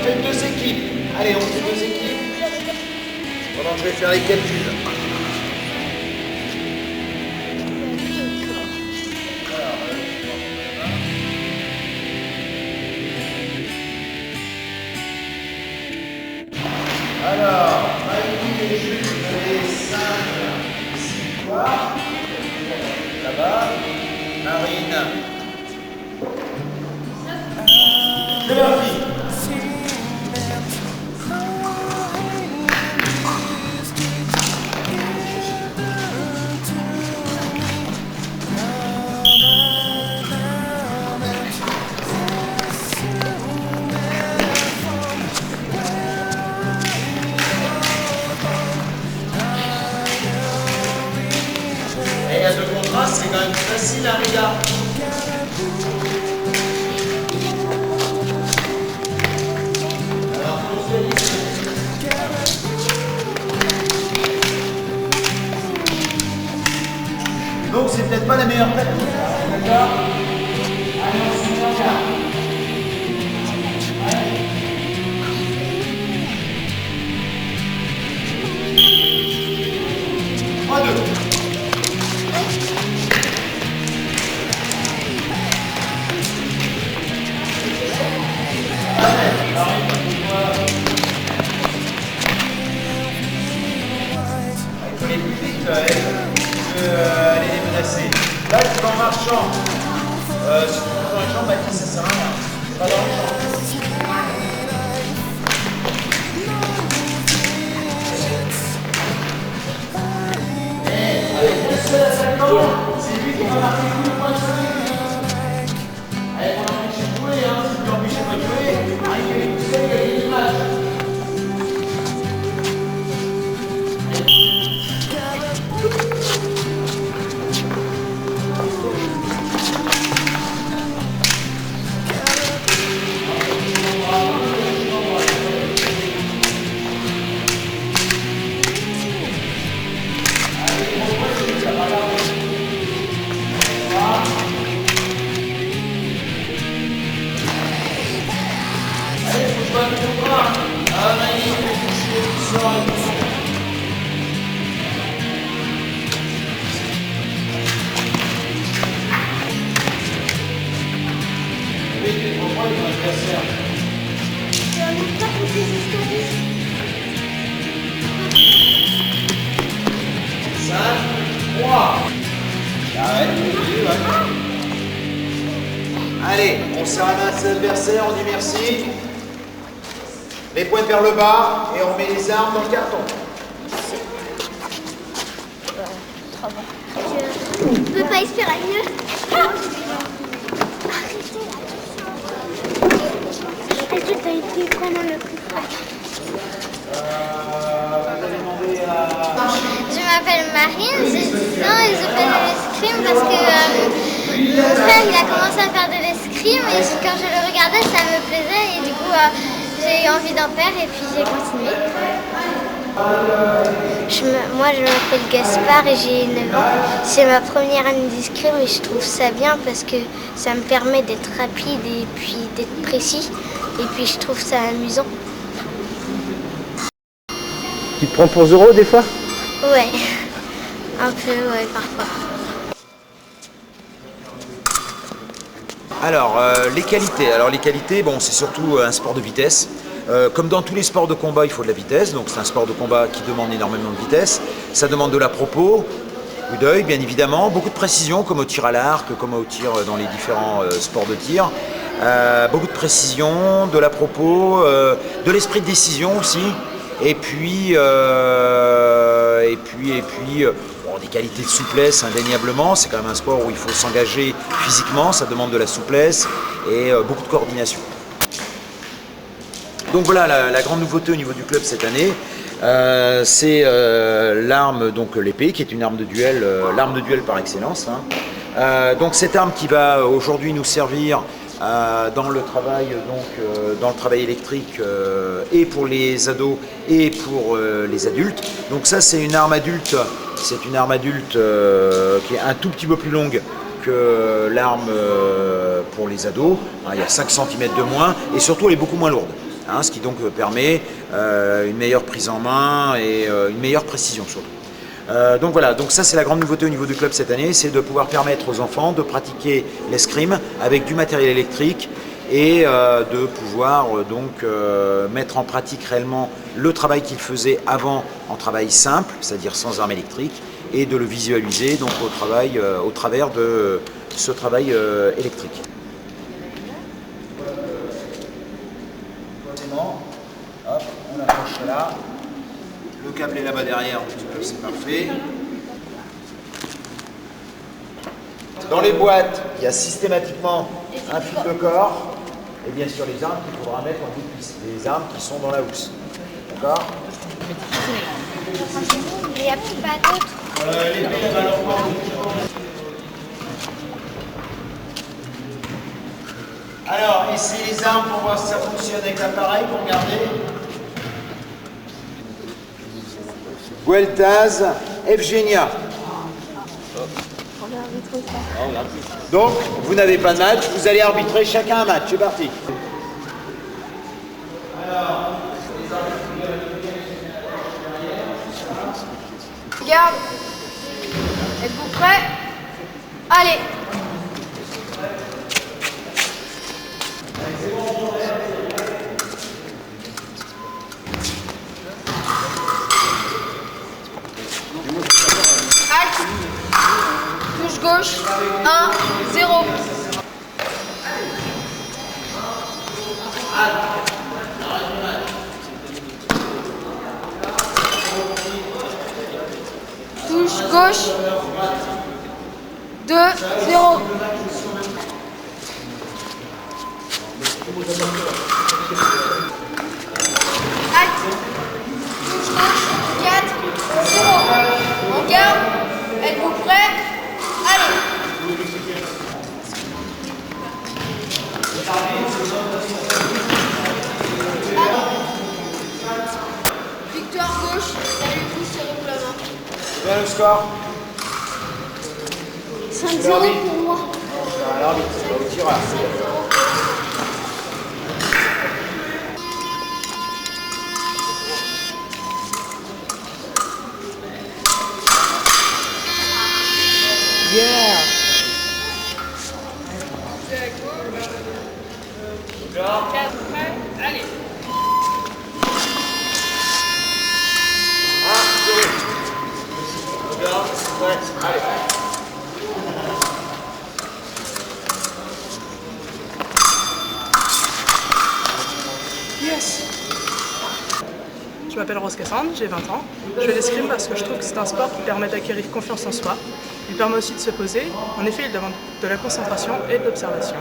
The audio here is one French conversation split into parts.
fait deux équipes. Allez, on fait deux équipes. Pendant que je vais faire les calculs. Alors, Maïli et Jules, vous avez 5, 6 victoires. Là-bas. Marine. C'est parti. Et à deux contrastes, c'est quand même facile à regarder. Donc c'est peut-être pas la meilleure technique. D'accord? Allez, on se met en garde. Allez. 3, 2. Il faut aller plus vite elle est menacée. Là, tu vas en marchant. Si tu prends dans les jambes, Baptiste, ça sert à rien. Pas dans les jambes. Allez, laisse-le l'attaquant. C'est lui qui va marquer tout le point de vue. Allez, on l'empêche de jouer, hein. Si tu l'empêches de jouer, il y a une seule, il y a une image. Allez, on serre la main à ses adversaires, on dit merci. Les pointes vers le bas et on met les armes dans le carton. Je peux pas espérer mieux. Est-ce que tu as été comment le plus fort? Vous allez demander à... Je m'appelle Marine, j'ai 10 ans et je fais de l'escrime parce que mon frère il a commencé à faire de l'escrime et quand je le regardais ça me plaisait et du coup j'ai eu envie d'en faire et puis j'ai continué. Moi je m'appelle Gaspard et j'ai 9 ans. C'est ma première année d'escrime et je trouve ça bien parce que ça me permet d'être rapide et puis d'être précis et puis je trouve ça amusant. Tu te prends pour Zoro des fois? Ouais, un peu, ouais, parfois. Alors, les qualités. Alors, les qualités, bon, c'est surtout un sport de vitesse. Comme dans tous les sports de combat, il faut de la vitesse. Donc, c'est un sport de combat qui demande énormément de vitesse. Ça demande de la propos, coup d'œil, bien évidemment. Beaucoup de précision, comme au tir à l'arc, comme au tir dans les différents sports de tir. Beaucoup de précision, de la propos, de l'esprit de décision aussi. Et puis, bon, des qualités de souplesse indéniablement. C'est quand même un sport où il faut s'engager physiquement, ça demande de la souplesse et beaucoup de coordination. Donc voilà, la grande nouveauté au niveau du club cette année, c'est l'arme, donc l'épée, qui est une arme de duel, l'arme de duel par excellence. Hein. Donc cette arme qui va aujourd'hui nous servir dans le travail électrique et pour les ados et pour les adultes. Donc ça c'est une arme adulte, qui est un tout petit peu plus longue que l'arme pour les ados. Il y a 5 cm de moins et surtout elle est beaucoup moins lourde. hein, ce qui donc permet une meilleure prise en main et une meilleure précision surtout. Donc voilà, donc ça c'est la grande nouveauté au niveau du club cette année, c'est de pouvoir permettre aux enfants de pratiquer l'escrime avec du matériel électrique et de pouvoir donc mettre en pratique réellement le travail qu'ils faisaient avant en travail simple, c'est-à-dire sans arme électrique, et de le visualiser donc au travers de ce travail électrique. Hop, on accroche là. Le câble est là-bas derrière, c'est parfait. Dans les boîtes, il y a systématiquement un fil de corps et bien sûr les armes qu'il faudra mettre en bout de piste, les armes qui sont dans la housse. D'accord? Il n'y a pas d'autres. Alors, essayez les armes pour voir si ça fonctionne avec l'appareil, pour regarder. Gueltaz, Evgenia. Donc, vous n'avez pas de match, vous allez arbitrer chacun un match. C'est parti. Regarde. Êtes-vous prêts? Allez. Halte. Touche gauche. 1, 0. Touche gauche. 2, 0. Halte. Touche gauche. 4, 0. On garde. Êtes-vous prêts? Allez. Victoire gauche. Salut tous, serrez-vous la main. C'est bien le score? 5-0 pour moi. Alors, c'est pas au tirage. Yeah. Allez. Yes. Je m'appelle Rose Cassandre, j'ai 20 ans. Je fais l'escrime parce que je trouve que c'est un sport qui permet d'acquérir confiance en soi. Il permet aussi de se poser. En effet, il demande de la concentration et de l'observation.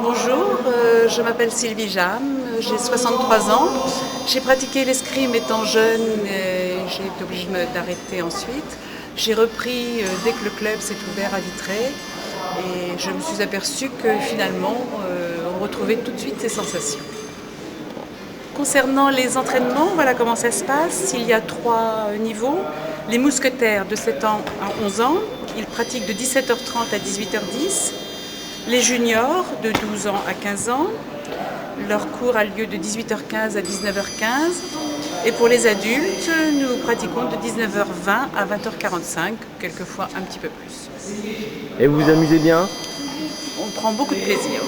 Bonjour, je m'appelle Sylvie Jam, j'ai 63 ans. J'ai pratiqué l'escrime étant jeune et j'ai été obligée d'arrêter ensuite. J'ai repris dès que le club s'est ouvert à Vitré et je me suis aperçue que finalement on retrouvait tout de suite ces sensations. Concernant les entraînements, voilà comment ça se passe. Il y a 3 niveaux. Les mousquetaires de 7 ans à 11 ans, ils pratiquent de 17h30 à 18h10. Les juniors de 12 ans à 15 ans, leur cours a lieu de 18h15 à 19h15. Et pour les adultes, nous pratiquons de 19h20 à 20h45, quelquefois un petit peu plus. Et vous vous amusez bien? On prend beaucoup de plaisir.